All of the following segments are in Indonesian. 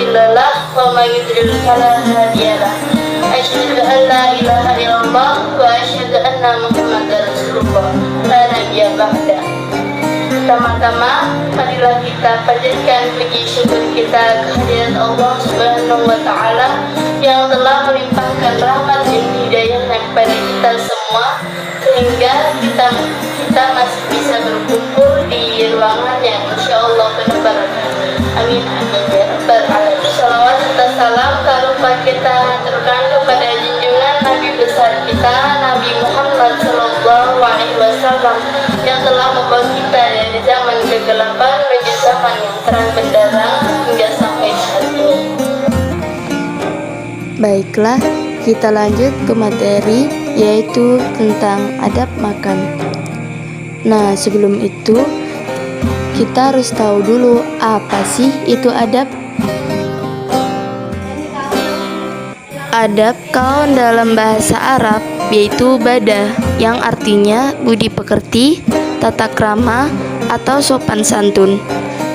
مضل له ومن يضلل فلا هادي له أشهد أن لا إله إلا الله وأشهد أن محمدا رسول الله لا نبي بعده. Pertama-tama, marilah kita panjatkan puji syukur kita kehadirat Allah Subhanahu wa Ta'ala yang telah melimpahkan rahmat dan hidayahnya kepada kita semua sehingga kita masih bisa berkumpul di ruangan yang insya Allah penuh barakah. Amin amin ya rabbal alamin. Salawat serta salam tak lupa kita aturkan kepada junjungan Nabi besar kita Nabi Muhammad Sallallahu Alaihi Wasallam yang telah membawa kita dari zaman kegelapan menuju zaman yang terang benderang hingga sampai saat ini. Baiklah, kita lanjut ke materi yaitu tentang adab makan. Nah, sebelum itu kita harus tahu dulu apa sih itu adab. Adab kalau dalam bahasa Arab yaitu badah, yang artinya budi pekerti, tata krama, atau sopan santun.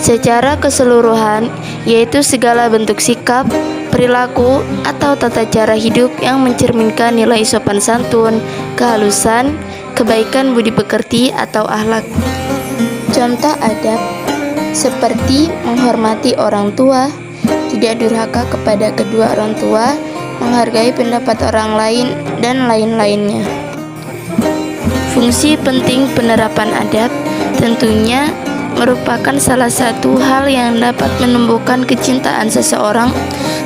Secara keseluruhan yaitu segala bentuk sikap, perilaku, atau tata cara hidup yang mencerminkan nilai sopan santun, kehalusan, kebaikan budi pekerti atau akhlak. Contoh adab seperti menghormati orang tua, tidak durhaka kepada kedua orang tua, menghargai pendapat orang lain, dan lain-lainnya. Fungsi penting penerapan adab tentunya merupakan salah satu hal yang dapat menumbuhkan kecintaan seseorang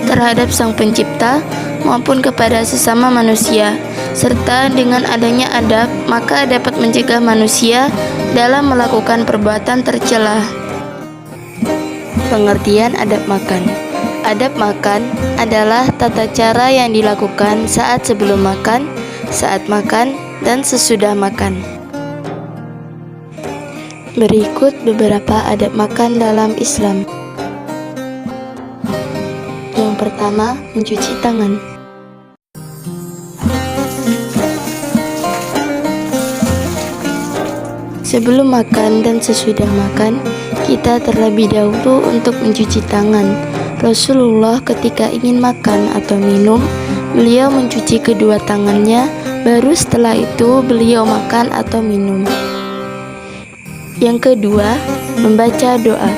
terhadap Sang Pencipta maupun kepada sesama manusia, serta dengan adanya adab maka dapat mencegah manusia dalam melakukan perbuatan tercela. Pengertian adab makan. Adab makan adalah tata cara yang dilakukan saat sebelum makan, saat makan, dan sesudah makan. Berikut beberapa adab makan dalam Islam. Yang pertama, mencuci tangan. Sebelum makan dan sesudah makan, kita terlebih dahulu untuk mencuci tangan. Rasulullah ketika ingin makan atau minum, beliau mencuci kedua tangannya, baru setelah itu beliau makan atau minum. Yang kedua, membaca doa.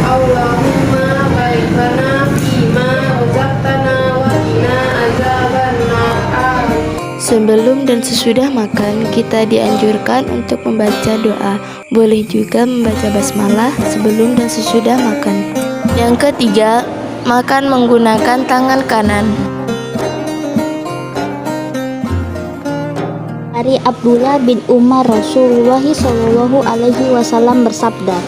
Allahumma barik lana fima razaqtana wa qina azabannar. Sebelum dan sesudah makan, kita dianjurkan untuk membaca doa. Boleh juga membaca basmalah sebelum dan sesudah makan. Yang ketiga, makan menggunakan tangan kanan. Dari Abdullah bin Umar, Rasulullah Shallallahu Alaihi Wasallam bersabda,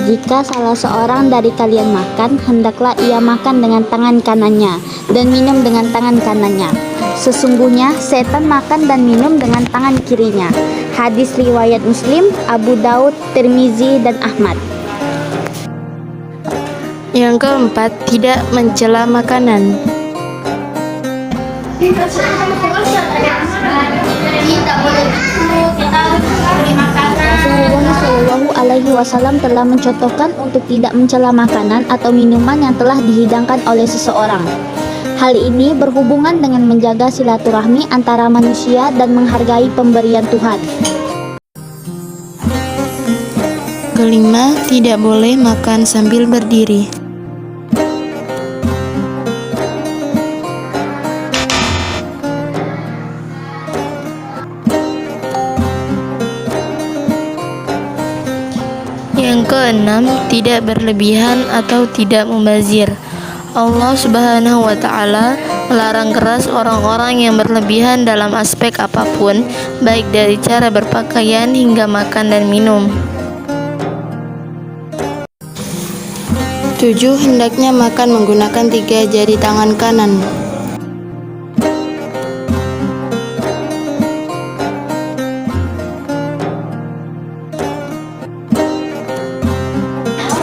jika salah seorang dari kalian makan, hendaklah ia makan dengan tangan kanannya dan minum dengan tangan kanannya. Sesungguhnya setan makan dan minum dengan tangan kirinya. Hadis riwayat Muslim, Abu Daud, Tirmizi, dan Ahmad. Yang keempat, tidak mencela makanan. Rasulullah Shallallahu Alaihi Wasallam telah mencontohkan untuk tidak mencela makanan atau minuman yang telah dihidangkan oleh seseorang. Hal ini berhubungan dengan menjaga silaturahmi antara manusia dan menghargai pemberian Tuhan. Kelima, tidak boleh makan sambil berdiri. Yang keenam, tidak berlebihan atau tidak membazir. Allah Subhanahu wa Ta'ala melarang keras orang-orang yang berlebihan dalam aspek apapun, baik dari cara berpakaian hingga makan dan minum. 7. Hendaknya makan menggunakan 3 jari tangan kanan.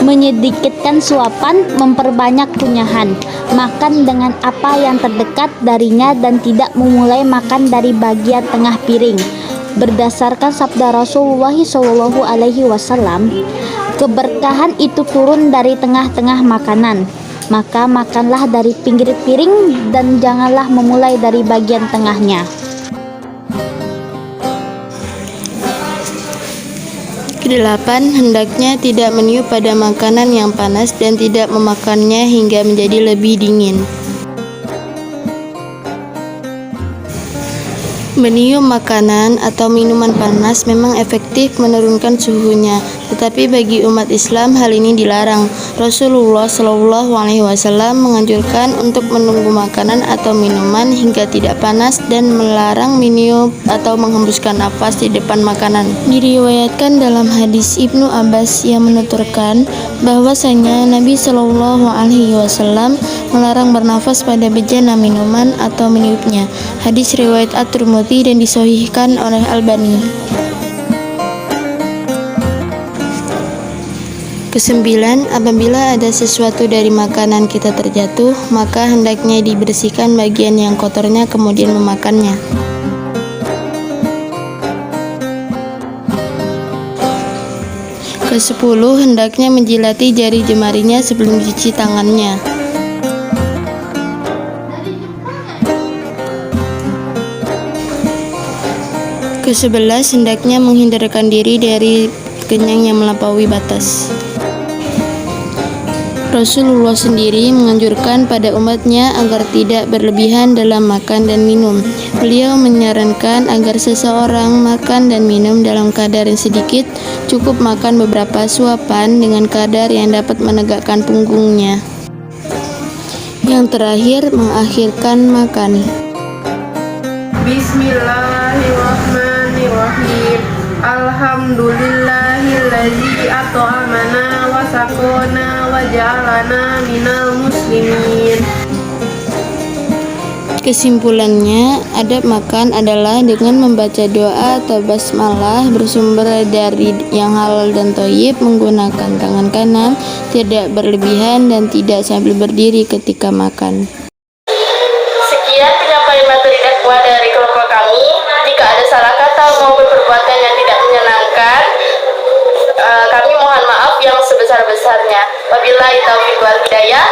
Menyedikitkan suapan, memperbanyak kunyahan. Makan dengan apa yang terdekat darinya dan tidak memulai makan dari bagian tengah piring. Berdasarkan sabda Rasulullah Shallallahu Alaihi Wasallam, keberkahan itu turun dari tengah-tengah makanan. Maka makanlah dari pinggir piring dan janganlah memulai dari bagian tengahnya. Kedelapan, hendaknya tidak meniup pada makanan yang panas dan tidak memakannya hingga menjadi lebih dingin. Meniup makanan atau minuman panas memang efektif menurunkan suhunya, tetapi bagi umat Islam hal ini dilarang. Rasulullah Shallallahu Alaihi Wasallam menganjurkan untuk menunggu makanan atau minuman hingga tidak panas dan melarang meniup atau menghembuskan nafas di depan makanan. Diriwayatkan dalam hadis Ibnu Abbas yang menuturkan bahwasanya Nabi Shallallahu Alaihi Wasallam melarang bernafas pada bejana minuman atau meniupnya. Hadis riwayat At-Tirmidzi dan disahihkan oleh Albani. Kesembilan, apabila ada sesuatu dari makanan kita terjatuh, maka hendaknya dibersihkan bagian yang kotornya kemudian memakannya. Kesepuluh, hendaknya menjilati jari jemarinya sebelum mencuci tangannya. Ke-11, hendaknya menghindarkan diri dari kenyang yang melampaui batas. Rasulullah sendiri menganjurkan pada umatnya agar tidak berlebihan dalam makan dan minum. Beliau menyarankan agar seseorang makan dan minum dalam kadar yang sedikit, cukup makan beberapa suapan dengan kadar yang dapat menegakkan punggungnya. Yang terakhir, mengakhirkan makan. Bismillahirrahmanirrahim. Alhamdulillahilladzi at'amana wa saqana wa ja'alana minal muslimin. Kesimpulannya, adab makan adalah dengan membaca doa atau basmalah bersumber dari yang halal dan thayyib, menggunakan tangan kanan, tidak berlebihan dan tidak sambil berdiri ketika makan. Sekian penyampaian materi dakwah dari kelompok kami. Jika ada salah kata maupun perbuatan yang tidak menyenangkan, kami mohon maaf yang sebesar-besarnya. Wabillahi taufiq wal hidayah.